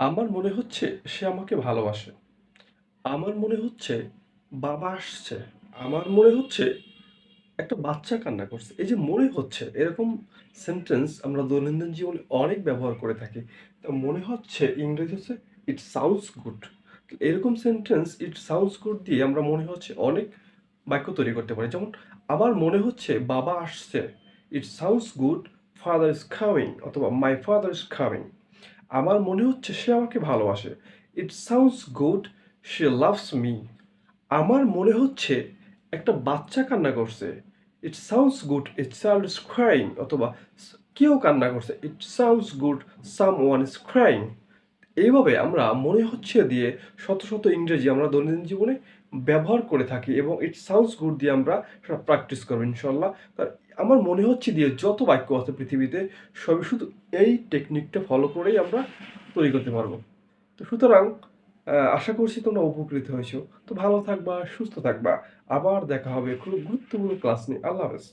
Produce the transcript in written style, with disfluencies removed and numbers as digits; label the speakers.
Speaker 1: আমার মনে হচ্ছে সে আমাকে ভালোবাসে। আমার মনে হচ্ছে বাবা আসছে। আমার মনে হচ্ছে একটা বাচ্চা কান্না করছে। এই যে মনে হচ্ছে এরকম সেন্টেন্স আমরা দৈনন্দিন জীবনে অনেক ব্যবহার করে থাকি। তো মনে হচ্ছে ইংরেজি হচ্ছে ইট সাউন্ডস গুড। এরকম সেন্টেন্স ইট সাউন্ডস গুড দিয়ে আমরা মনে হচ্ছে অনেক বাক্য তৈরি করতে পারি। যেমন আমার মনে হচ্ছে বাবা আসছে। It sounds good father is coming অথবা মাই ফাদার ইজ কামিং। আমার মনে হচ্ছে সে আমাকে ভালোবাসে। It sounds good she loves me. আমার মনে হচ্ছে একটা বাচ্চা কান্না করছে। It sounds good a child is crying অথবা কেউ কান্না করছে। It sounds good someone is crying. এইভাবে আমরা মনে হচ্ছে দিয়ে শত শত ইংরেজি আমরা দৈনন্দিন জীবনে ব্যবহার করে থাকি এবং ইট সাউন্ডস গুড দিয়ে আমরা সেটা প্র্যাকটিস করবো ইনশাল্লাহ। আমার মনে হচ্ছে দিয়ে যত বাক্য আছে পৃথিবীতে সবই শুধু এই টেকনিকটা ফলো করেই আমরা তৈরি করতে পারবো। তো সুতরাং আশা করছি তোমরা উপকৃত হয়েছো। তো ভালো থাকবা, সুস্থ থাকবা। আবার দেখা হবে খুব গুরুত্বপূর্ণ ক্লাস নিয়ে। আল্লাহ হাফেজ।